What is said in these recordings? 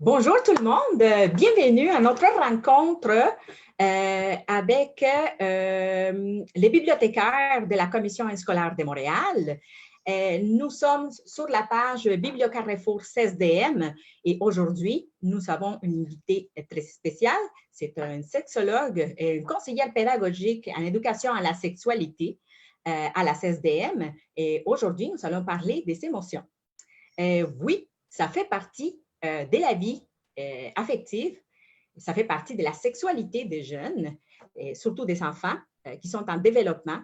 Bonjour tout le monde, bienvenue à notre rencontre avec les bibliothécaires de la Commission scolaire de Montréal. Nous sommes sur la page Bibliocarrefour CESDM et aujourd'hui, nous avons une invitée très spéciale. C'est un sexologue et une conseillère pédagogique en éducation à la sexualité à la CESDM. Et aujourd'hui, nous allons parler des émotions. Oui, ça fait partie de la vie affective, ça fait partie de la sexualité des jeunes, et surtout des enfants qui sont en développement.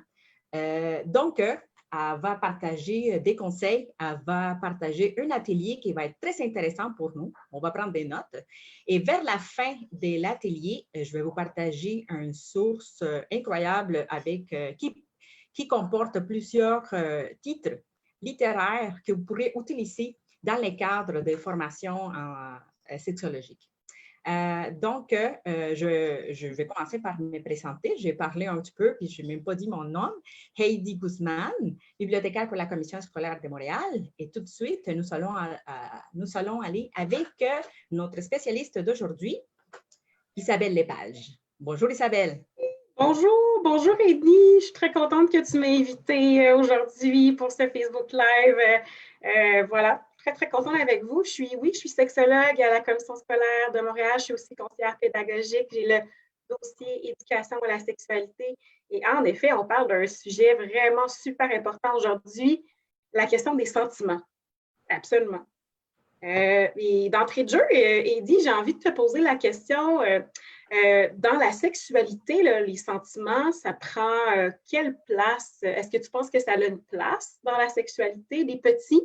Donc, elle va partager des conseils, elle va partager un atelier qui va être très intéressant pour nous. On va prendre des notes. Et vers la fin de l'atelier, je vais vous partager une source incroyable avec, qui comporte plusieurs titres littéraires que vous pourrez utiliser dans les cadres de formation sexologique. Je vais commencer par me présenter. J'ai parlé un petit peu, puis je n'ai même pas dit mon nom. Heidi Guzman, bibliothécaire pour la Commission scolaire de Montréal. Et tout de suite, nous allons aller avec notre spécialiste d'aujourd'hui, Isabelle Lepage. Bonjour Isabelle. Bonjour Heidi. Je suis très contente que tu m'aies invitée aujourd'hui pour ce Facebook Live. Voilà, très contente avec vous. Je suis sexologue à la Commission scolaire de Montréal. Je suis aussi conseillère pédagogique. J'ai le dossier éducation à la sexualité. Et en effet, on parle d'un sujet vraiment super important aujourd'hui, la question des sentiments. Absolument. Et d'entrée de jeu, Heidi, j'ai envie de te poser la question, dans la sexualité, là, les sentiments, ça prend quelle place? Est-ce que tu penses que ça a une place dans la sexualité des petits?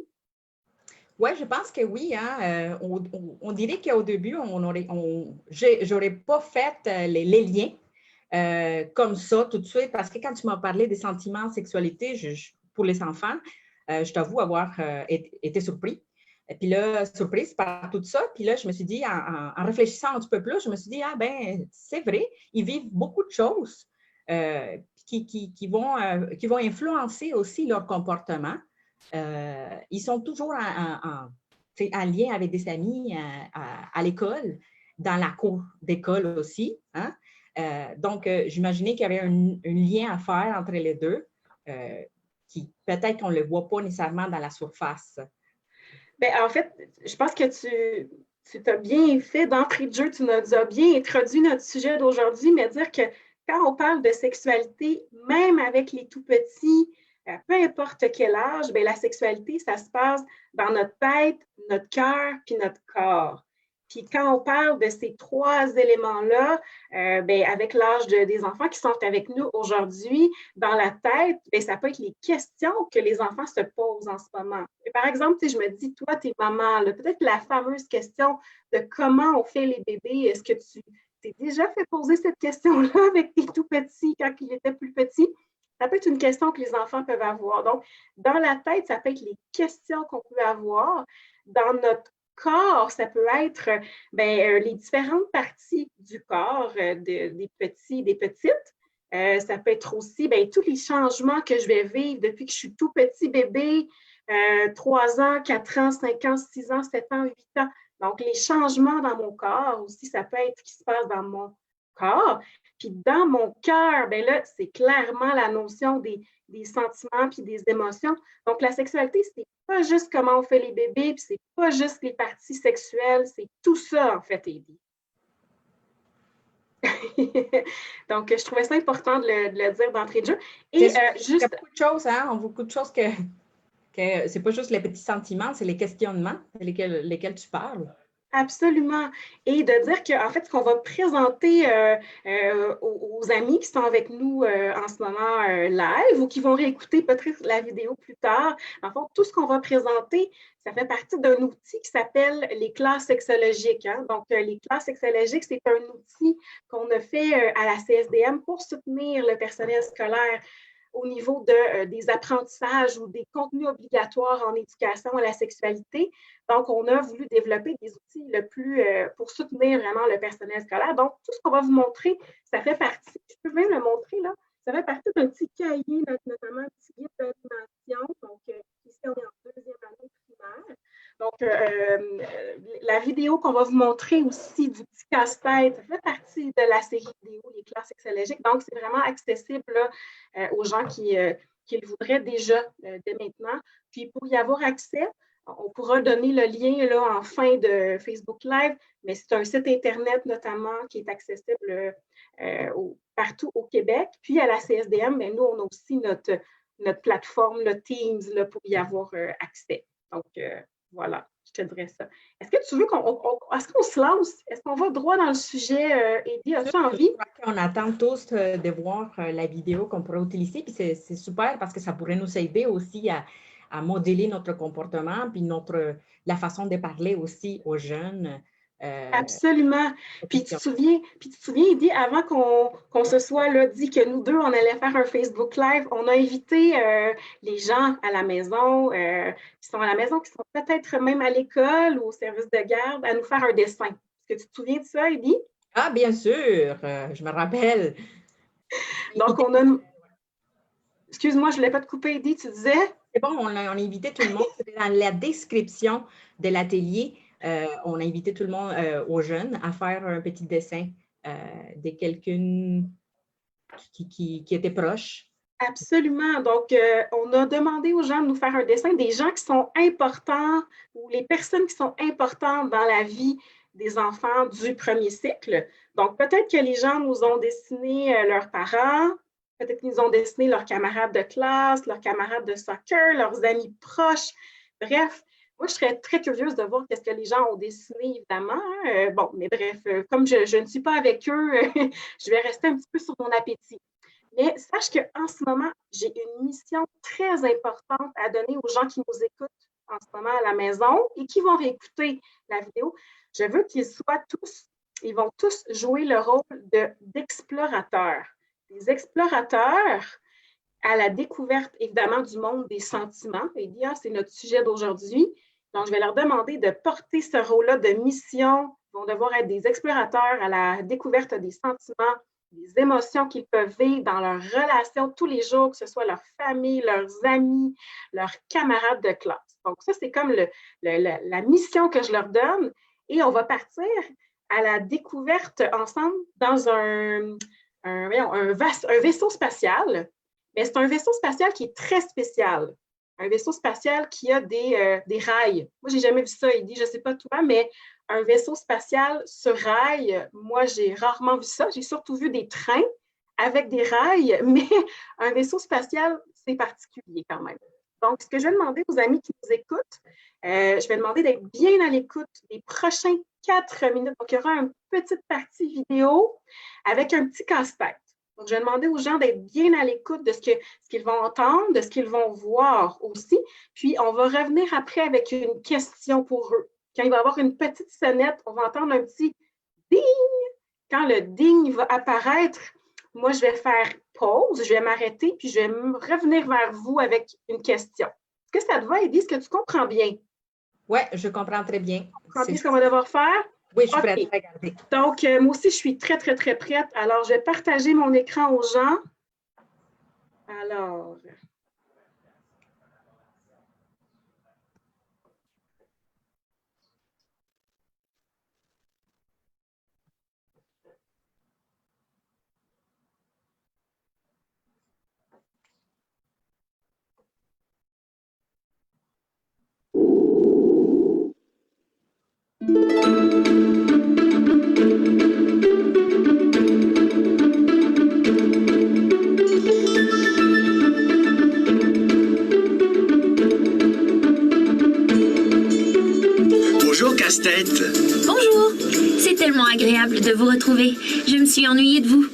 Oui, je pense que oui. Hein? On dirait qu'au début, j'aurais pas fait les liens comme ça tout de suite, parce que quand tu m'as parlé des sentiments en sexualité pour les enfants, je t'avoue avoir été surpris. Et puis là, surprise par tout ça. Puis là, je me suis dit, en réfléchissant un petit peu plus, je me suis dit, ah ben, c'est vrai, ils vivent beaucoup de choses qui vont influencer aussi leur comportement. Ils sont toujours en lien avec des amis à l'école, dans la cour d'école aussi. Hein? Donc, j'imaginais qu'il y avait un lien à faire entre les deux, qui peut-être qu'on ne le voit pas nécessairement dans la surface. Bien, en fait, je pense que tu t'as bien fait d'entrée de jeu, tu nous as bien introduit notre sujet d'aujourd'hui, mais dire que quand on parle de sexualité, même avec les tout petits, peu importe quel âge, bien, la sexualité, ça se passe dans notre tête, notre cœur, puis notre corps. Puis quand on parle de ces trois éléments-là, bien, avec l'âge des enfants qui sont avec nous aujourd'hui, dans la tête, bien, ça peut être les questions que les enfants se posent en ce moment. Et par exemple, je me dis, toi, t'es maman, peut-être la fameuse question de comment on fait les bébés. Est-ce que tu t'es déjà fait poser cette question-là avec tes tout petits quand ils étaient plus petits? Ça peut être une question que les enfants peuvent avoir. Donc, dans la tête, ça peut être les questions qu'on peut avoir. Dans notre corps, ça peut être les différentes parties du corps des petits, des petites. Ça peut être aussi tous les changements que je vais vivre depuis que je suis tout petit bébé, 3 ans, 4 ans, 5 ans, 6 ans, 7 ans, 8 ans. Donc, les changements dans mon corps aussi, ça peut être ce qui se passe dans mon corps. Puis dans mon cœur, bien là, c'est clairement la notion des sentiments puis des émotions. Donc, la sexualité, c'est pas juste comment on fait les bébés, puis c'est pas juste les parties sexuelles, c'est tout ça, en fait, Heidi. Donc, je trouvais ça important de le dire d'entrée de jeu. Et juste beaucoup de choses, hein? Beaucoup de choses que c'est pas juste les petits sentiments, c'est les questionnements lesquels tu parles. Absolument. Et de dire qu'en fait, ce qu'on va présenter aux amis qui sont avec nous en ce moment live ou qui vont réécouter peut-être la vidéo plus tard, en fait, tout ce qu'on va présenter, ça fait partie d'un outil qui s'appelle les classes sexologiques. Hein? Donc, les classes sexologiques, c'est un outil qu'on a fait à la CSDM pour soutenir le personnel scolaire au niveau des apprentissages ou des contenus obligatoires en éducation à la sexualité. Donc, on a voulu développer des outils pour soutenir vraiment le personnel scolaire. Donc, tout ce qu'on va vous montrer, ça fait partie, je peux même le montrer là, ça fait partie d'un petit cahier, notamment un petit guide d'animation. Donc, ici, on est en 2e année primaire. Donc, la vidéo qu'on va vous montrer aussi du petit casse-tête, ça fait partie de la série vidéo Les classes sexologiques. Donc, c'est vraiment accessible là, aux gens qui le voudraient déjà dès maintenant. Puis, pour y avoir accès, on pourra donner le lien là, en fin de Facebook Live, mais c'est un site Internet notamment qui est accessible partout au Québec. Puis, à la CSDM, mais nous, on a aussi notre plateforme, le Teams, là, pour y avoir accès. Donc, voilà, je te dirais ça. Est-ce que tu veux est-ce qu'on se lance? Est-ce qu'on va droit dans le sujet, Eddy? As-tu envie? On attend tous de voir la vidéo qu'on pourra utiliser, puis c'est super parce que ça pourrait nous aider aussi à modeler notre comportement, puis la façon de parler aussi aux jeunes. Absolument. Puis tu te souviens, Eddy, avant qu'on se soit là, dit que nous deux, on allait faire un Facebook Live, on a invité les gens à la maison, qui sont à la maison, qui sont peut-être même à l'école ou au service de garde, à nous faire un dessin. Est-ce que tu te souviens de ça, Eddy? Ah, bien sûr, je me rappelle. Donc, Excuse-moi, je ne voulais pas te couper, Eddy, tu disais? C'est bon, on a invité tout le monde. C'était dans la description de l'atelier. On a invité tout le monde, aux jeunes, à faire un petit dessin de quelqu'un qui était proche. Absolument. Donc, on a demandé aux gens de nous faire un dessin des gens qui sont importants ou les personnes qui sont importantes dans la vie des enfants du premier cycle. Donc, peut-être que les gens nous ont dessiné leurs parents, peut-être qu'ils nous ont dessiné leurs camarades de classe, leurs camarades de soccer, leurs amis proches. Bref, moi, je serais très curieuse de voir qu'est-ce que les gens ont dessiné, évidemment. Bon, mais bref, comme je ne suis pas avec eux, je vais rester un petit peu sur mon appétit. Mais sache qu'en ce moment, j'ai une mission très importante à donner aux gens qui nous écoutent en ce moment à la maison et qui vont réécouter la vidéo. Je veux ils vont tous jouer le rôle d'explorateurs. Des explorateurs à la découverte, évidemment, du monde des sentiments. Et bien, c'est notre sujet d'aujourd'hui. Donc, je vais leur demander de porter ce rôle-là de mission. Ils vont devoir être des explorateurs à la découverte des sentiments, des émotions qu'ils peuvent vivre dans leurs relations tous les jours, que ce soit leur famille, leurs amis, leurs camarades de classe. Donc, ça, c'est comme la mission que je leur donne. Et on va partir à la découverte ensemble dans un vaisseau spatial. Mais c'est un vaisseau spatial qui est très spécial. Un vaisseau spatial qui a des rails. Moi, je n'ai jamais vu ça, Eddy, je ne sais pas toi, mais un vaisseau spatial sur rails, moi, j'ai rarement vu ça. J'ai surtout vu des trains avec des rails, mais un vaisseau spatial, c'est particulier quand même. Donc, ce que je vais demander aux amis qui nous écoutent, je vais demander d'être bien à l'écoute des prochains 4 minutes. Donc, il y aura une petite partie vidéo avec un petit casse-tête. Donc, je vais demander aux gens d'être bien à l'écoute de ce qu'ils vont entendre, de ce qu'ils vont voir aussi. Puis, on va revenir après avec une question pour eux. Quand il va y avoir une petite sonnette, on va entendre un petit ding. Quand le ding va apparaître, moi, je vais faire pause, je vais m'arrêter, puis je vais revenir vers vous avec une question. Est-ce que ça te va, Eddy? Est-ce que tu comprends bien? Oui, je comprends très bien. Tu comprends bien ce qu'on va devoir faire? Oui, je suis prête à regarder. Donc, moi aussi, je suis très, très, très prête. Alors, je vais partager mon écran aux gens. Alors... Bonjour, Casse-Tête. Bonjour, c'est tellement agréable de vous retrouver. Je me suis ennuyée de vous.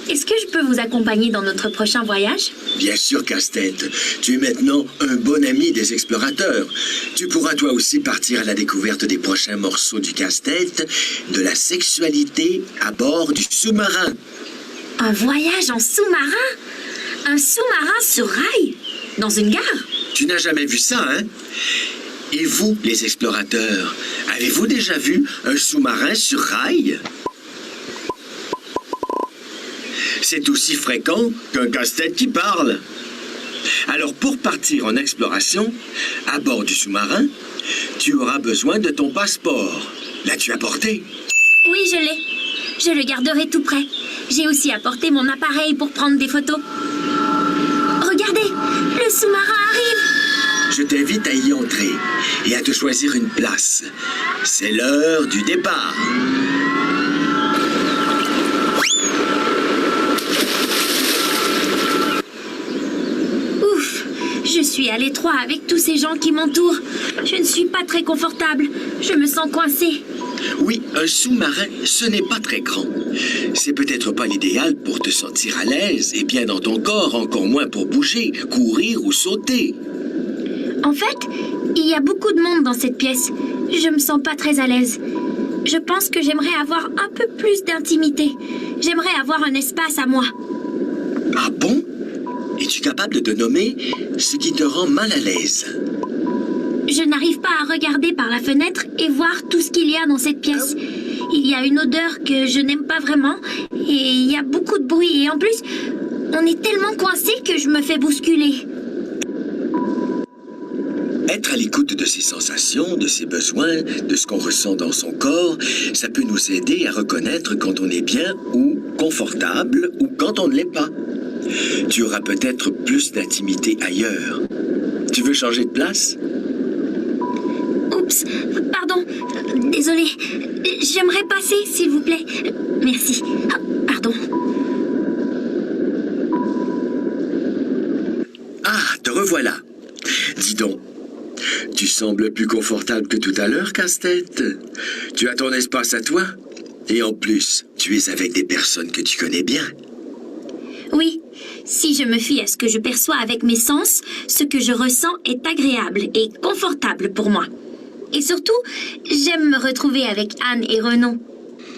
Est-ce que je peux vous accompagner dans notre prochain voyage? Bien sûr, Casse-Tête. Tu es maintenant un bon ami des explorateurs. Tu pourras toi aussi partir à la découverte des prochains morceaux du Casse-Tête, de la sexualité à bord du sous-marin. Un voyage en sous-marin? Un sous-marin sur rail? Dans une gare? Tu n'as jamais vu ça, hein? Et vous, les explorateurs, avez-vous déjà vu un sous-marin sur rail? C'est aussi fréquent qu'un casse-tête qui parle. Alors pour partir en exploration, à bord du sous-marin, tu auras besoin de ton passeport. L'as-tu apporté? Oui, je l'ai. Je le garderai tout près. J'ai aussi apporté mon appareil pour prendre des photos. Regardez, le sous-marin arrive. Je t'invite à y entrer et à te choisir une place. C'est l'heure du départ. Ouf, je suis à l'étroit avec tous ces gens qui m'entourent. Je ne suis pas très confortable. Je me sens coincée. Oui, un sous-marin, ce n'est pas très grand. C'est peut-être pas l'idéal pour te sentir à l'aise et bien dans ton corps, encore moins pour bouger, courir ou sauter. En fait, il y a beaucoup de monde dans cette pièce. Je me sens pas très à l'aise. Je pense que j'aimerais avoir un peu plus d'intimité. J'aimerais avoir un espace à moi. Ah bon? Es-tu capable de nommer ce qui te rend mal à l'aise? Je n'arrive pas à regarder par la fenêtre et voir tout ce qu'il y a dans cette pièce. Il y a une odeur que je n'aime pas vraiment et il y a beaucoup de bruit. Et en plus, on est tellement coincé que je me fais bousculer. Être à l'écoute de ses sensations, de ses besoins, de ce qu'on ressent dans son corps, ça peut nous aider à reconnaître quand on est bien ou confortable ou quand on ne l'est pas. Tu auras peut-être plus d'intimité ailleurs. Tu veux changer de place? Oups, pardon, désolée. J'aimerais passer, s'il vous plaît. Merci. Ah, pardon. Ah, te revoilà. Dis donc, tu sembles plus confortable que tout à l'heure, Casse-Tête. Tu as ton espace à toi. Et en plus, tu es avec des personnes que tu connais bien. Oui, si je me fie à ce que je perçois avec mes sens, ce que je ressens est agréable et confortable pour moi. Et surtout, j'aime me retrouver avec Anne et Renaud.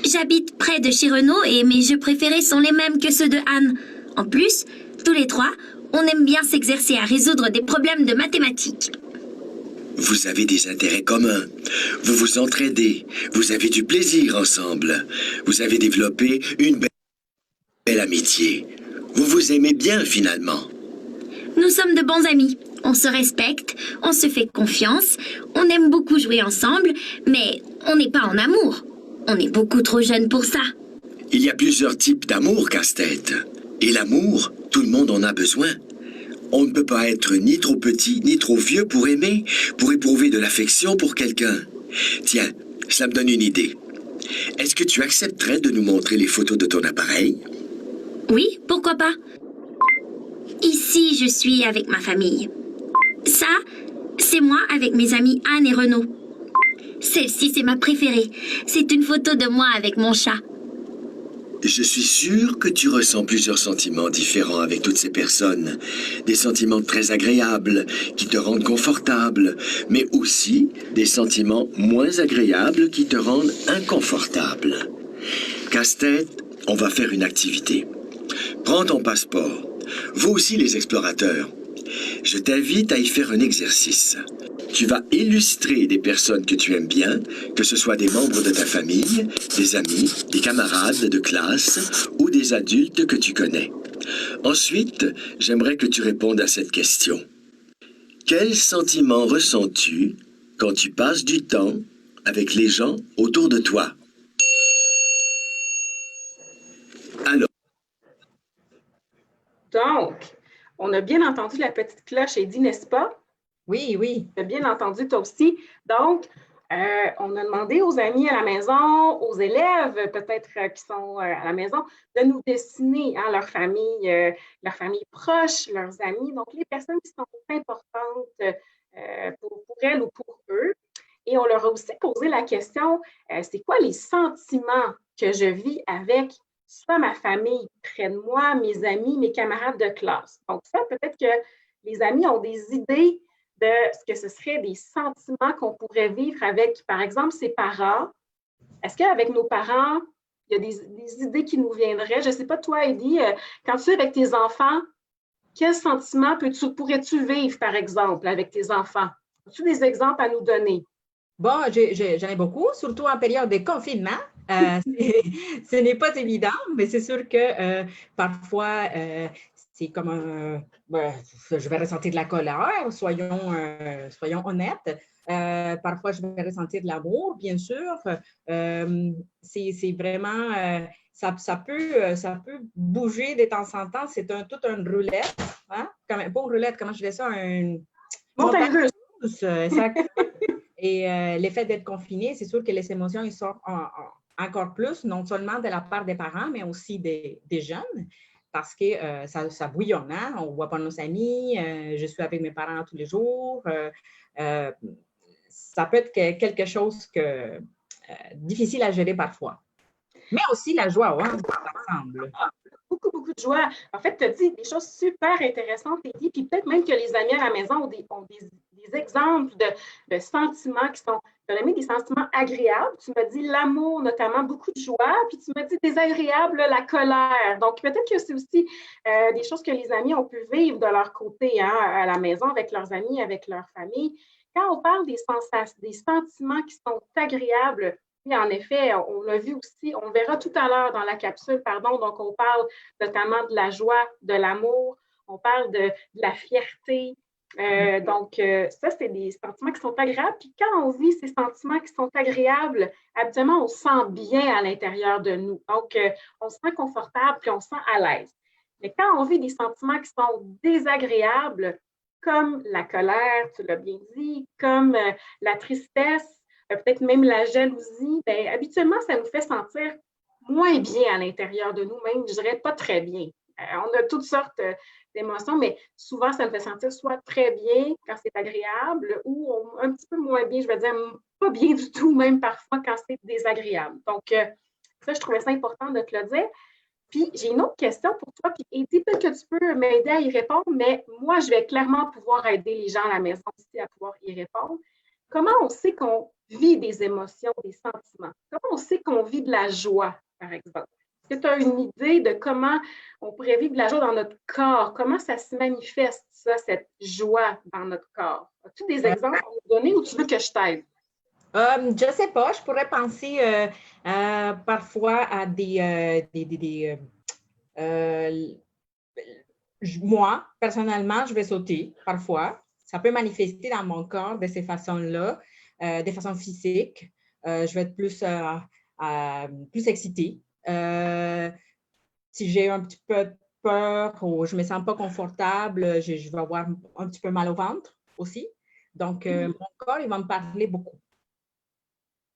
J'habite près de chez Renaud et mes jeux préférés sont les mêmes que ceux de Anne. En plus, tous les trois, on aime bien s'exercer à résoudre des problèmes de mathématiques. Vous avez des intérêts communs. Vous vous entraidez. Vous avez du plaisir ensemble. Vous avez développé une belle amitié. Vous vous aimez bien finalement. Nous sommes de bons amis. On se respecte, on se fait confiance, on aime beaucoup jouer ensemble, mais on n'est pas en amour. On est beaucoup trop jeune pour ça. Il y a plusieurs types d'amour, Casse-Tête. Et l'amour, tout le monde en a besoin. On ne peut pas être ni trop petit, ni trop vieux pour aimer, pour éprouver de l'affection pour quelqu'un. Tiens, ça me donne une idée. Est-ce que tu accepterais de nous montrer les photos de ton appareil? Oui, pourquoi pas? Ici, je suis avec ma famille. Ça, c'est moi avec mes amis Anne et Renaud. Celle-ci, c'est ma préférée. C'est une photo de moi avec mon chat. Je suis sûr que tu ressens plusieurs sentiments différents avec toutes ces personnes. Des sentiments très agréables, qui te rendent confortable, mais aussi des sentiments moins agréables qui te rendent inconfortable. Casse-Tête, on va faire une activité. Prends ton passeport. Vous aussi les explorateurs. Je t'invite à y faire un exercice. Tu vas illustrer des personnes que tu aimes bien, que ce soit des membres de ta famille, des amis, des camarades de classe ou des adultes que tu connais. Ensuite, j'aimerais que tu répondes à cette question. Quel sentiment ressens-tu quand tu passes du temps avec les gens autour de toi? Alors. Donc, on a bien entendu la petite cloche, Eddie, n'est-ce pas? Oui, oui. Tu as bien entendu, toi aussi. Donc, on a demandé aux amis à la maison, aux élèves peut-être qui sont à la maison, de nous dessiner leur famille proche, leurs amis, donc les personnes qui sont importantes pour elles ou pour eux. Et on leur a aussi posé la question, c'est quoi les sentiments que je vis avec soit ma famille près de moi, mes amis, mes camarades de classe. Donc ça, peut-être que les amis ont des idées de ce que ce serait des sentiments qu'on pourrait vivre avec, par exemple, ses parents. Est-ce qu'avec nos parents, il y a des idées qui nous viendraient? Je ne sais pas, toi, Eddie, quand tu es avec tes enfants, quels sentiments pourrais-tu vivre, par exemple, avec tes enfants? As-tu des exemples à nous donner? Bon, j'en ai beaucoup, surtout en période de confinement. Ce n'est pas évident, mais c'est sûr que parfois, c'est comme je vais ressentir de la colère, soyons honnêtes. Parfois, je vais ressentir de l'amour, bien sûr. C'est vraiment, ça peut bouger de temps en temps. C'est toute une roulette. Hein? Pas une roulette, comment je dirais ça? Une montagne russe. Exactement. Et l'effet d'être confiné, c'est sûr que les émotions, ils sortent encore plus, non seulement de la part des parents, mais aussi des jeunes, parce que ça bouillonne. Hein? On ne voit pas nos amis, je suis avec mes parents tous les jours. Ça peut être quelque chose difficile à gérer parfois. Mais aussi la joie, hein, ensemble. Beaucoup de joie. En fait, tu as dit des choses super intéressantes, Eddie, puis peut-être même que les amis à la maison ont des exemples de sentiments qui sont, tu as mis des sentiments agréables, tu m'as dit l'amour, notamment beaucoup de joie, puis tu m'as dit désagréable, la colère. Donc, peut-être que c'est aussi des choses que les amis ont pu vivre de leur côté, hein, à la maison, avec leurs amis, avec leur famille. Quand on parle des sentiments qui sont agréables, oui, en effet, on l'a vu aussi, on le verra tout à l'heure dans la capsule, pardon, donc on parle notamment de la joie, de l'amour, on parle de la fierté. Donc, ça, c'est des sentiments qui sont agréables. Puis quand on vit ces sentiments qui sont agréables, habituellement, on se sent bien à l'intérieur de nous. Donc, on se sent confortable puis on se sent à l'aise. Mais quand on vit des sentiments qui sont désagréables, comme la colère, tu l'as bien dit, comme la tristesse, peut-être même la jalousie, bien, habituellement, ça nous fait sentir moins bien à l'intérieur de nous-mêmes, je dirais pas très bien. On a toutes sortes d'émotions, mais souvent, ça nous fait sentir soit très bien quand c'est agréable ou un petit peu moins bien, je veux dire, pas bien du tout, même parfois quand c'est désagréable. Donc, ça, je trouvais ça important de te le dire. Puis, j'ai une autre question pour toi. Puis, Eddie, peut-être que tu peux m'aider à y répondre, mais moi, je vais clairement pouvoir aider les gens à la maison aussi à pouvoir y répondre. Comment on sait qu'on vit des émotions, des sentiments? Comment on sait qu'on vit de la joie, par exemple? Est-ce que tu as une idée de comment on pourrait vivre de la joie dans notre corps? Comment ça se manifeste, ça, cette joie dans notre corps? As-tu des exemples à nous donner ou tu veux que je t'aide? Je ne sais pas, je pourrais penser parfois à moi, personnellement, je vais sauter parfois. Ça peut manifester dans mon corps de ces façons-là, de façon physique. Je vais être plus excitée. Si j'ai un petit peu de peur ou je ne me sens pas confortable, je vais avoir un petit peu mal au ventre aussi. Donc, mon corps, il va me parler beaucoup.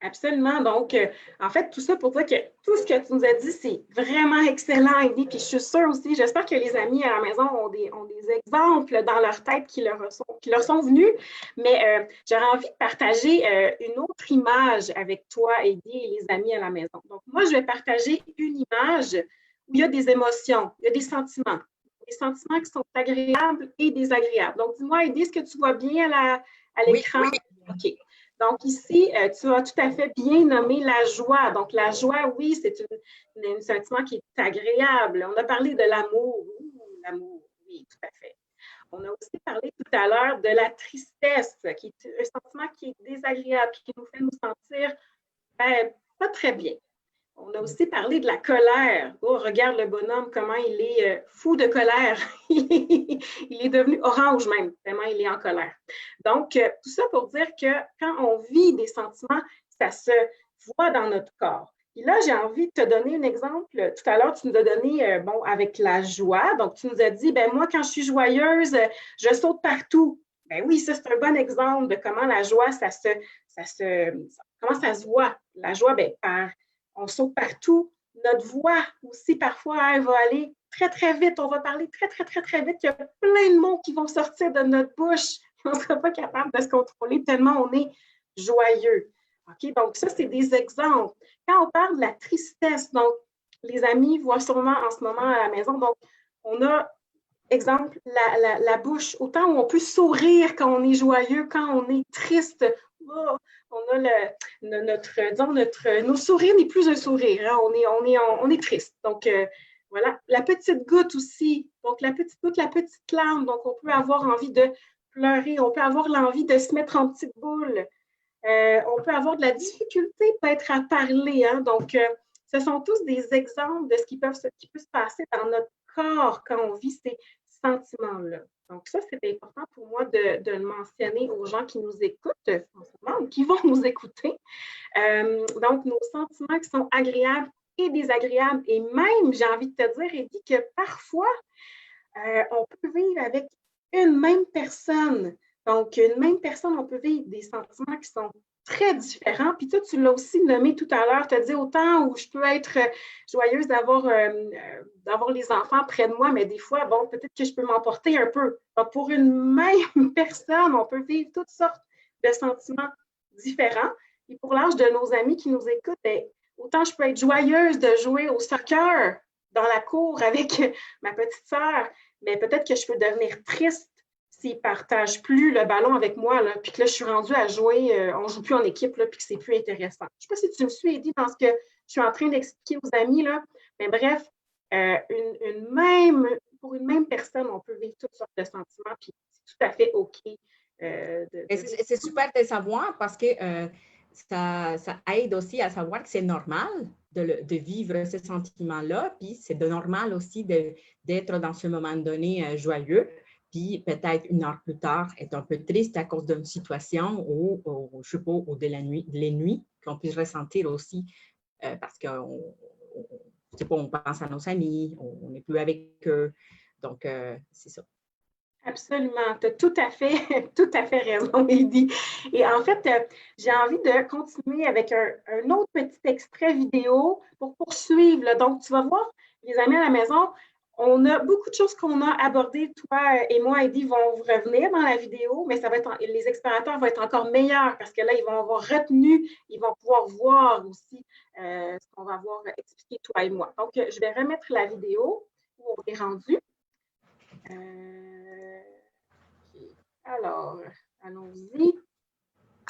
Absolument. Donc, en fait, tout ça pour dire que tout ce que tu nous as dit, c'est vraiment excellent, Eddie. Puis je suis sûre aussi, j'espère que les amis à la maison ont des exemples dans leur tête qui leur sont venus. Mais j'aurais envie de partager une autre image avec toi, Eddie, et les amis à la maison. Donc, moi, je vais partager une image où il y a des émotions, il y a des sentiments qui sont agréables et désagréables. Donc, dis-moi, Eddie, est-ce que tu vois bien à l'écran? Oui. OK. Donc, ici, tu as tout à fait bien nommé la joie. Donc, la joie, oui, c'est un sentiment qui est agréable. On a parlé de l'amour. L'amour, oui, tout à fait. On a aussi parlé tout à l'heure de la tristesse, qui est un sentiment qui est désagréable, qui nous fait nous sentir pas très bien. On a aussi parlé de la colère. Oh, regarde le bonhomme, comment il est fou de colère. Il est devenu orange même, tellement il est en colère. Donc, tout ça pour dire que quand on vit des sentiments, ça se voit dans notre corps. Et là, j'ai envie de te donner un exemple. Tout à l'heure, tu nous as donné, avec la joie. Donc, tu nous as dit, moi, quand je suis joyeuse, je saute partout. Ben oui, ça, c'est un bon exemple de comment la joie, comment ça se voit. La joie, on saute partout. Notre voix aussi, parfois, elle va aller très, très vite. On va parler très, très, très, très vite. Il y a plein de mots qui vont sortir de notre bouche. On ne sera pas capable de se contrôler tellement on est joyeux. OK? Donc, ça, c'est des exemples. Quand on parle de la tristesse, donc, les amis voient sûrement en ce moment à la maison. Donc, on a, exemple, la bouche. Autant où on peut sourire quand on est joyeux, quand on est triste. Oh, on a nos sourires n'est plus un sourire, hein? On est triste. Donc, voilà. La petite goutte aussi. Donc, la petite goutte, la petite larme. Donc, on peut avoir envie de pleurer. On peut avoir l'envie de se mettre en petite boule. On peut avoir de la difficulté peut-être à parler. Hein? Donc, ce sont tous des exemples de ce qui peut se passer dans notre corps quand on vit ces sentiments-là. Donc ça, c'est important pour moi de le mentionner aux gens qui nous écoutent, en ce moment, ou qui vont nous écouter. Donc, nos sentiments qui sont agréables et désagréables. Et même, j'ai envie de te dire, Eddie, que parfois, on peut vivre avec une même personne. Donc, une même personne, on peut vivre des sentiments qui sont très différents. Puis toi, tu l'as aussi nommé tout à l'heure, tu as dit autant où je peux être joyeuse d'avoir les enfants près de moi, mais des fois, bon, peut-être que je peux m'emporter un peu. Donc, pour une même personne, on peut vivre toutes sortes de sentiments différents. Et pour l'âge de nos amis qui nous écoutent, bien, autant je peux être joyeuse de jouer au soccer dans la cour avec ma petite sœur, mais peut-être que je peux devenir triste s'ils ne partagent plus le ballon avec moi, là, puis que là, je suis rendue à jouer, on ne joue plus en équipe, là, puis que c'est plus intéressant. Je ne sais pas si tu me suis, Eddie, dans ce que je suis en train d'expliquer aux amis, là, mais bref, pour une même personne, on peut vivre toutes sortes de sentiments, puis c'est tout à fait OK. C'est super de savoir parce que ça aide aussi à savoir que c'est normal de vivre ce sentiment-là, puis c'est normal aussi d'être dans ce moment donné joyeux, puis peut-être une heure plus tard être un peu triste à cause d'une situation ou je ne sais pas, ou de les nuits qu'on puisse ressentir aussi parce qu'on on pense à nos amis, on n'est plus avec eux, donc c'est ça. Absolument, tu as tout à fait raison, Eddie. Et en fait, j'ai envie de continuer avec un autre petit extrait vidéo pour poursuivre. Là. Donc, tu vas voir, les amis à la maison, on a beaucoup de choses qu'on a abordées. Toi et moi, Eddie, vont revenir dans la vidéo, mais les explorateurs vont être encore meilleurs parce que là, ils vont avoir retenu, ils vont pouvoir voir aussi ce qu'on va avoir expliqué, toi et moi. Donc, je vais remettre la vidéo où on est rendu. Alors, allons-y.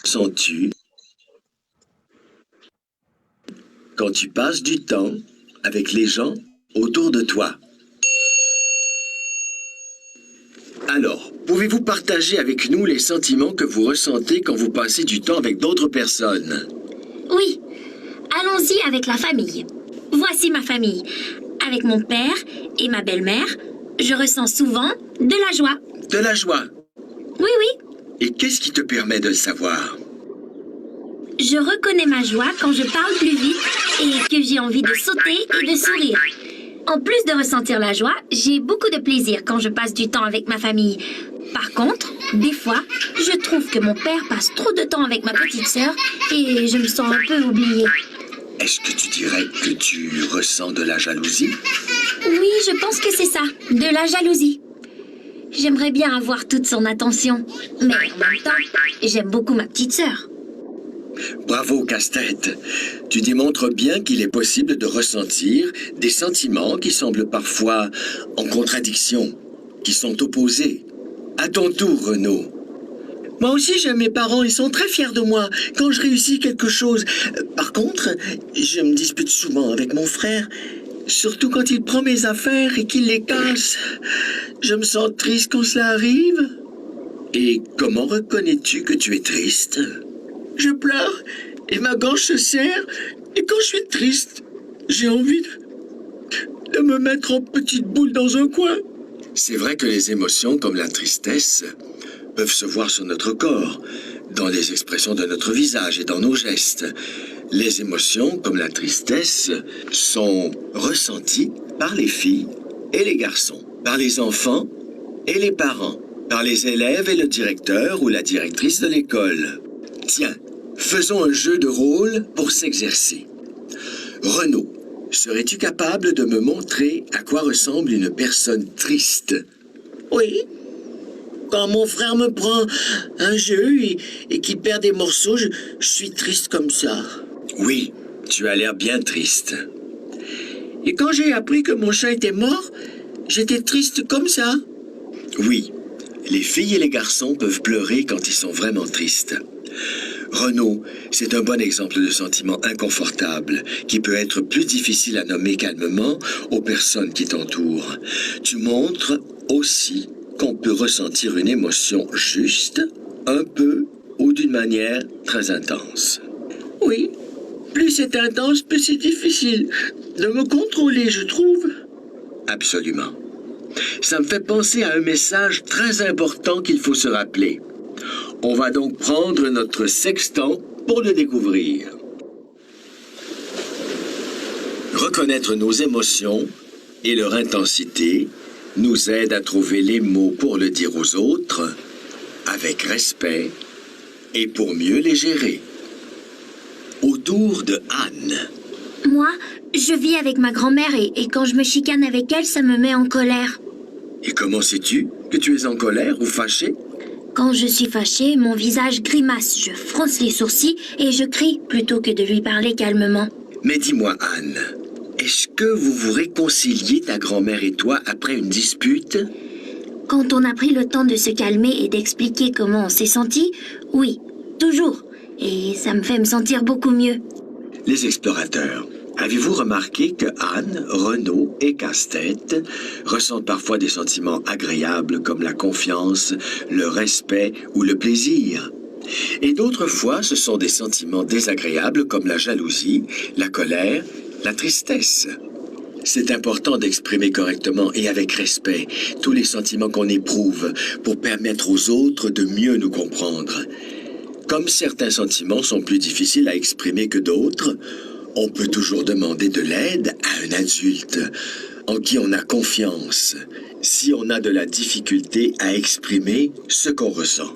Sens-tu quand tu passes du temps avec les gens autour de toi? Alors, pouvez-vous partager avec nous les sentiments que vous ressentez quand vous passez du temps avec d'autres personnes? Oui, allons-y avec la famille. Voici ma famille. Avec mon père et ma belle-mère, je ressens souvent de la joie. De la joie? Oui, oui. Et qu'est-ce qui te permet de le savoir? Je reconnais ma joie quand je parle plus vite et que j'ai envie de sauter et de sourire. En plus de ressentir la joie, j'ai beaucoup de plaisir quand je passe du temps avec ma famille. Par contre, des fois, je trouve que mon père passe trop de temps avec ma petite sœur et je me sens un peu oubliée. Est-ce que tu dirais que tu ressens de la jalousie? Oui, je pense que c'est ça, de la jalousie. J'aimerais bien avoir toute son attention, mais en même temps, j'aime beaucoup ma petite sœur. Bravo, Casse-Tête. Tu démontres bien qu'il est possible de ressentir des sentiments qui semblent parfois en contradiction, qui sont opposés. À ton tour, Renaud. Moi aussi, j'aime mes parents. Ils sont très fiers de moi quand je réussis quelque chose. Par contre, je me dispute souvent avec mon frère, surtout quand il prend mes affaires et qu'il les casse. Je me sens triste quand cela arrive. Et comment reconnais-tu que tu es triste? Je pleure et ma gorge se serre. Et quand je suis triste, j'ai envie de me mettre en petite boule dans un coin. C'est vrai que les émotions comme la tristesse peuvent se voir sur notre corps, dans les expressions de notre visage et dans nos gestes. Les émotions comme la tristesse sont ressenties par les filles et les garçons, par les enfants et les parents, par les élèves et le directeur ou la directrice de l'école. Tiens, faisons un jeu de rôle pour s'exercer. Renaud, serais-tu capable de me montrer à quoi ressemble une personne triste? Oui. Quand mon frère me prend un jeu et qu'il perd des morceaux, je suis triste comme ça. Oui, tu as l'air bien triste. Et quand j'ai appris que mon chat était mort, j'étais triste comme ça. Oui, les filles et les garçons peuvent pleurer quand ils sont vraiment tristes. Renaud, c'est un bon exemple de sentiment inconfortable qui peut être plus difficile à nommer calmement aux personnes qui t'entourent. Tu montres aussi qu'on peut ressentir une émotion juste, un peu ou d'une manière très intense. Oui, plus c'est intense, plus c'est difficile de me contrôler, je trouve. Absolument. Ça me fait penser à un message très important qu'il faut se rappeler. On va donc prendre notre sextant pour le découvrir. Reconnaître nos émotions et leur intensité nous aide à trouver les mots pour le dire aux autres avec respect et pour mieux les gérer. Autour de Anne. Moi, je vis avec ma grand-mère et quand je me chicane avec elle, ça me met en colère. Et comment sais-tu que tu es en colère ou fâché? Quand je suis fâchée, mon visage grimace, je fronce les sourcils et je crie plutôt que de lui parler calmement. Mais dis-moi, Anne, est-ce que vous vous réconciliez, ta grand-mère et toi, après une dispute? Quand on a pris le temps de se calmer et d'expliquer comment on s'est senti, oui, toujours. Et ça me fait me sentir beaucoup mieux. Les explorateurs, avez-vous remarqué que Anne, Renaud et Casse-Tête ressentent parfois des sentiments agréables comme la confiance, le respect ou le plaisir? Et d'autres fois, ce sont des sentiments désagréables comme la jalousie, la colère, la tristesse. C'est important d'exprimer correctement et avec respect tous les sentiments qu'on éprouve pour permettre aux autres de mieux nous comprendre. Comme certains sentiments sont plus difficiles à exprimer que d'autres, on peut toujours demander de l'aide à un adulte en qui on a confiance si on a de la difficulté à exprimer ce qu'on ressent.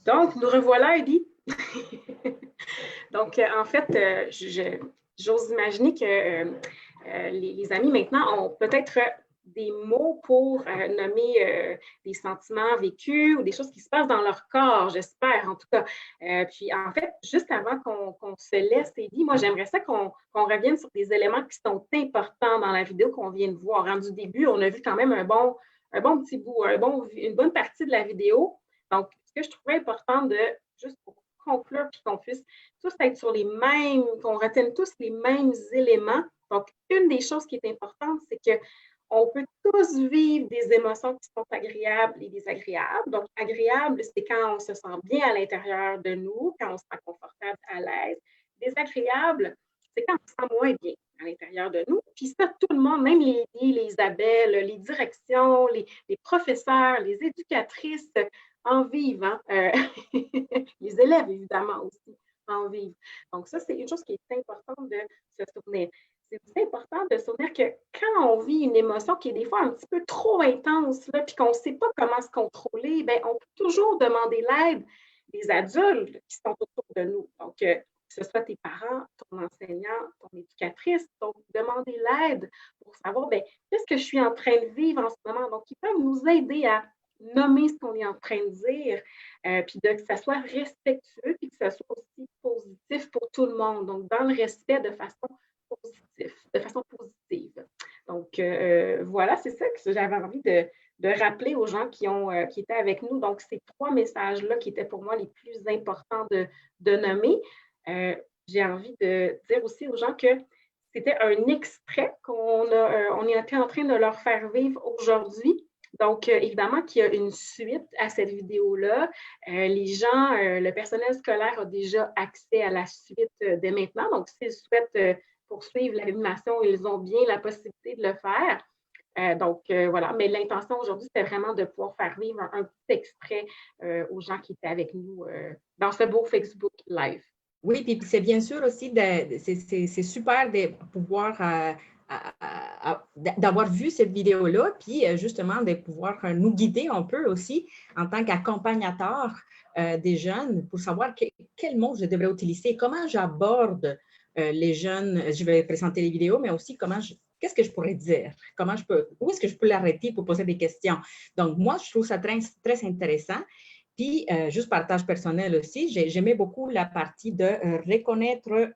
Donc, nous revoilà, Eddie. Donc, en fait, j'ose imaginer que les amis maintenant ont peut-être des mots pour nommer des sentiments vécus ou des choses qui se passent dans leur corps, j'espère en tout cas. Puis en fait, juste avant qu'on se laisse, Eddie, moi j'aimerais ça qu'on revienne sur des éléments qui sont importants dans la vidéo qu'on vient de voir. Du début, on a vu quand même un bon petit bout, une bonne partie de la vidéo. Donc, ce que je trouvais important de, juste pour conclure, puis qu'on puisse tous être sur les mêmes, qu'on retienne tous les mêmes éléments. Donc, une des choses qui est importante, c'est que on peut tous vivre des émotions qui sont agréables et désagréables. Donc, agréable, c'est quand on se sent bien à l'intérieur de nous, quand on se sent confortable, à l'aise. Désagréable, c'est quand on se sent moins bien à l'intérieur de nous. Puis ça, tout le monde, même les Isabelle, les directions, les professeurs, les éducatrices en vivent. Les élèves, évidemment, aussi en vivent. Donc, ça, c'est une chose qui est importante de se souvenir. C'est aussi important de se souvenir que quand on vit une émotion qui est des fois un petit peu trop intense, là, puis qu'on ne sait pas comment se contrôler, bien, on peut toujours demander l'aide des adultes qui sont autour de nous. Donc, que ce soit tes parents, ton enseignant, ton éducatrice, donc demander l'aide pour savoir, bien, qu'est-ce que je suis en train de vivre en ce moment. Donc, ils peuvent nous aider à nommer ce qu'on est en train de dire, puis que ça soit respectueux, puis que ça soit aussi positif pour tout le monde. Donc, dans le respect de façon positive. Donc, voilà, c'est ça que j'avais envie de rappeler aux gens qui étaient avec nous. Donc, ces 3 messages-là qui étaient pour moi les plus importants de nommer. J'ai envie de dire aussi aux gens que c'était un extrait qu'on était en train de leur faire vivre aujourd'hui. Donc, évidemment qu'il y a une suite à cette vidéo-là. Les gens, le personnel scolaire a déjà accès à la suite dès maintenant. Donc, s'ils souhaitent poursuivre l'animation, ils ont bien la possibilité de le faire. Donc, voilà. Mais l'intention aujourd'hui, c'était vraiment de pouvoir faire vivre un petit extrait aux gens qui étaient avec nous dans ce beau Facebook Live. Oui, puis c'est bien sûr aussi, c'est super de pouvoir d'avoir vu cette vidéo-là, puis justement de pouvoir nous guider un peu aussi en tant qu'accompagnateur des jeunes pour savoir quel mot je devrais utiliser, comment j'aborde les jeunes. Je vais présenter les vidéos, mais aussi qu'est-ce que je pourrais dire, où est-ce que je peux l'arrêter pour poser des questions. Donc, moi, je trouve ça très, très intéressant. Puis, juste partage personnel aussi, j'aimais beaucoup la partie de reconnaître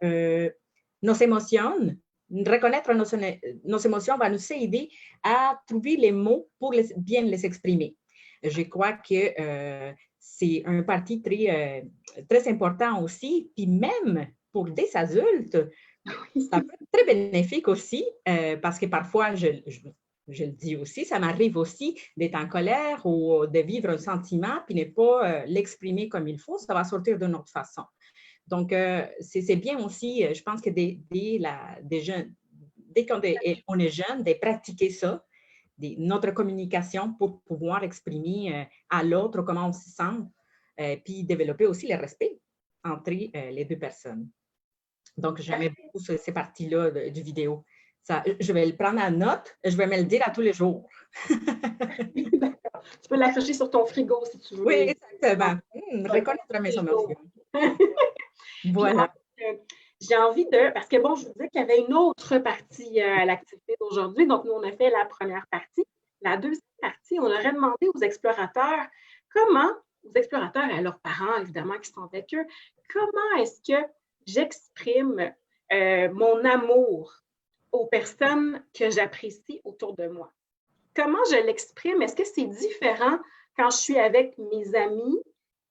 nos émotions. Reconnaître nos émotions va nous aider à trouver les mots pour bien les exprimer. Je crois que c'est un parti très, très important aussi. Puis même pour des adultes, ça peut être très bénéfique aussi parce que parfois, je le dis aussi, ça m'arrive aussi d'être en colère ou de vivre un sentiment puis ne pas l'exprimer comme il faut, ça va sortir d'une autre façon. Donc, c'est bien aussi, je pense que des dès qu'on on est jeune, de pratiquer ça, notre communication pour pouvoir exprimer à l'autre comment on se sent, puis développer aussi le respect entre les deux personnes. Donc, j'aimais beaucoup ces parties-là du vidéo. Ça, je vais le prendre en note, je vais me le dire à tous les jours. D'accord. Tu peux l'afficher sur ton frigo si tu veux. Oui, exactement. Reconnaître mes émotions. Voilà. J'ai envie de, parce que bon, je vous disais qu'il y avait une autre partie à l'activité d'aujourd'hui. Donc, nous, on a fait la première partie. La deuxième partie, on aurait demandé aux explorateurs aux explorateurs et à leurs parents, évidemment, qui sont avec eux, comment est-ce que j'exprime mon amour aux personnes que j'apprécie autour de moi? Comment je l'exprime? Est-ce que c'est différent quand je suis avec mes amis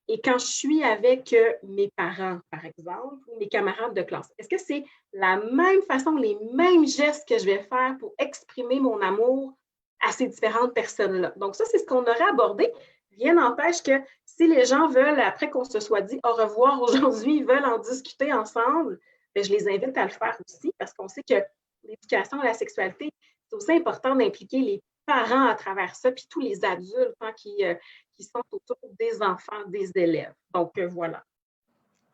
et quand je suis avec mes parents, par exemple, ou mes camarades de classe? Est-ce que c'est la même façon, les mêmes gestes que je vais faire pour exprimer mon amour à ces différentes personnes-là? Donc ça, c'est ce qu'on aurait abordé. Rien n'empêche que si les gens veulent, après qu'on se soit dit au revoir aujourd'hui, ils veulent en discuter ensemble, bien, je les invite à le faire aussi parce qu'on sait que l'éducation à la sexualité, c'est aussi important d'impliquer les parents à travers ça, puis tous les adultes qui sont autour des enfants, des élèves. Donc, voilà.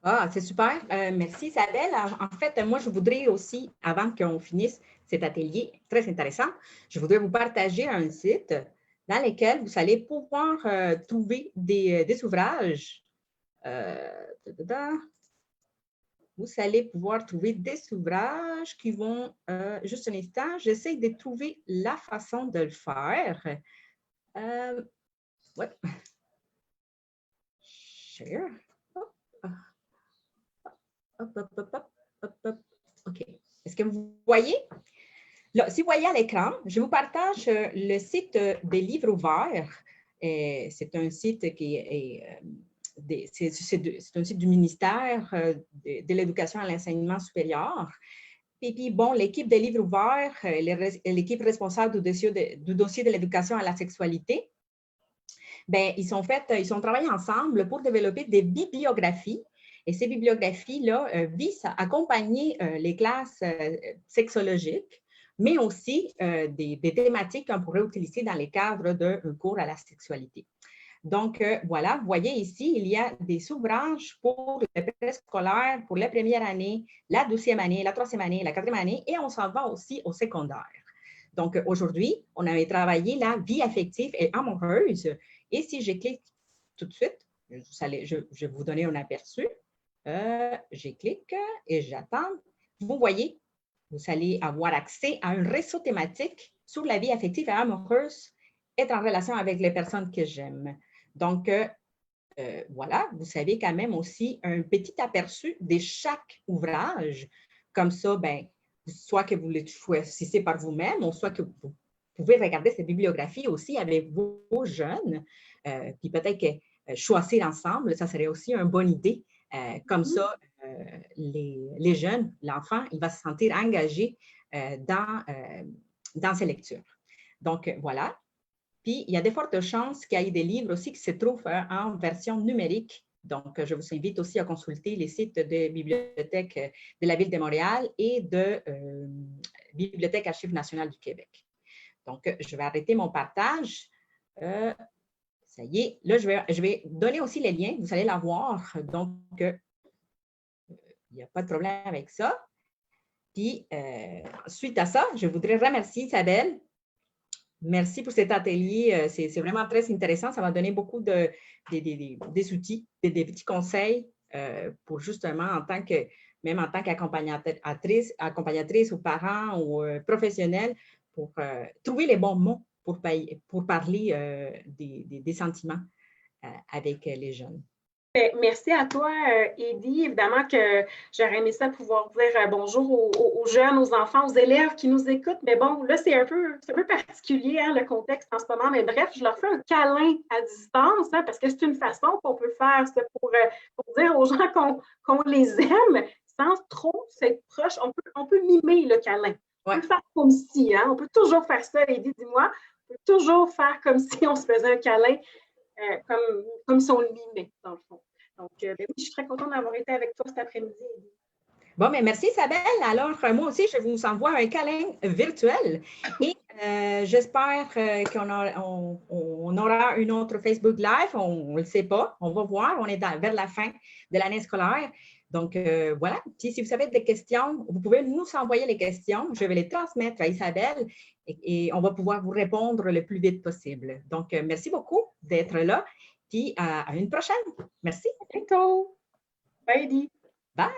Ah, c'est super. Merci, Isabelle. En fait, moi, je voudrais aussi, avant qu'on finisse cet atelier très intéressant, je voudrais vous partager un site dans lequel vous allez pouvoir trouver des ouvrages. Vous allez pouvoir trouver des ouvrages qui vont, juste un instant, j'essaie de trouver la façon de le faire. Ouais. Share. OK. Est-ce que vous voyez? Là, si vous voyez à l'écran, je vous partage le site des livres ouverts. C'est un site qui est... c'est un site du ministère de l'Éducation et l'Enseignement supérieur. Et puis, bon, l'équipe des livres ouverts, l'équipe responsable du dossier de l'éducation à la sexualité, bien, ils ont travaillé ensemble pour développer des bibliographies. Et ces bibliographies-là visent à accompagner les classes sexologiques, mais aussi des thématiques qu'on pourrait utiliser dans les cadres d'un cours à la sexualité. Donc, voilà, vous voyez ici, il y a des ouvrages pour le préscolaire, pour la première année, la 12e année, la 3e année, la 4e année, et on s'en va aussi au secondaire. Donc, aujourd'hui, on avait travaillé la vie affective et amoureuse. Et si je clique tout de suite, je vais vous donner un aperçu. Je clique et j'attends. Vous voyez, vous allez avoir accès à un réseau thématique sur la vie affective et amoureuse, être en relation avec les personnes que j'aime. Donc, voilà, vous savez quand même aussi un petit aperçu de chaque ouvrage. Comme ça, bien, soit que vous le choisissez par vous-même, ou soit que vous pouvez regarder cette bibliographie aussi avec vos jeunes, puis peut-être que choisir ensemble, ça serait aussi une bonne idée. Comme ça, les jeunes, l'enfant, il va se sentir engagé dans ses lectures. Donc, voilà. Puis, il y a de fortes chances qu'il y ait des livres aussi qui se trouvent en version numérique. Donc, je vous invite aussi à consulter les sites de bibliothèques de la Ville de Montréal et de Bibliothèque Archives nationales du Québec. Donc, je vais arrêter mon partage. Ça y est. Là, je vais donner aussi les liens. Vous allez la voir. Donc, il n'y a pas de problème avec ça. Puis, suite à ça, je voudrais remercier Isabelle. Merci pour cet atelier. C'est vraiment très intéressant. Ça m'a donné beaucoup des outils, des petits conseils pour justement, même en tant qu'accompagnatrice ou parent ou professionnel, pour trouver les bons mots pour parler des sentiments avec les jeunes. Merci à toi, Edie. Évidemment que j'aurais aimé ça pouvoir dire bonjour aux jeunes, aux enfants, aux élèves qui nous écoutent. Mais bon, là, c'est un peu particulier, hein, le contexte en ce moment. Mais bref, je leur fais un câlin à distance, hein, parce que c'est une façon qu'on peut faire ça pour dire aux gens qu'on les aime sans trop s'être proche. On peut mimer le câlin. On peut faire comme si, hein, on peut toujours faire ça, Edie, dis-moi. On peut toujours faire comme si on se faisait un câlin. Comme si on le mimait, dans le fond. Donc, oui, je suis très contente d'avoir été avec toi cet après-midi, Edie. Bon, mais merci Isabelle. Alors, moi aussi, je vous envoie un câlin virtuel et j'espère qu'on aura une autre Facebook Live. On ne le sait pas. On va voir. On est vers la fin de l'année scolaire. Donc, voilà. Puis, si vous avez des questions, vous pouvez nous envoyer les questions. Je vais les transmettre à Isabelle et on va pouvoir vous répondre le plus vite possible. Donc, merci beaucoup d'être là. Puis, à une prochaine. Merci. À bientôt. Bye, Eddie. Bye.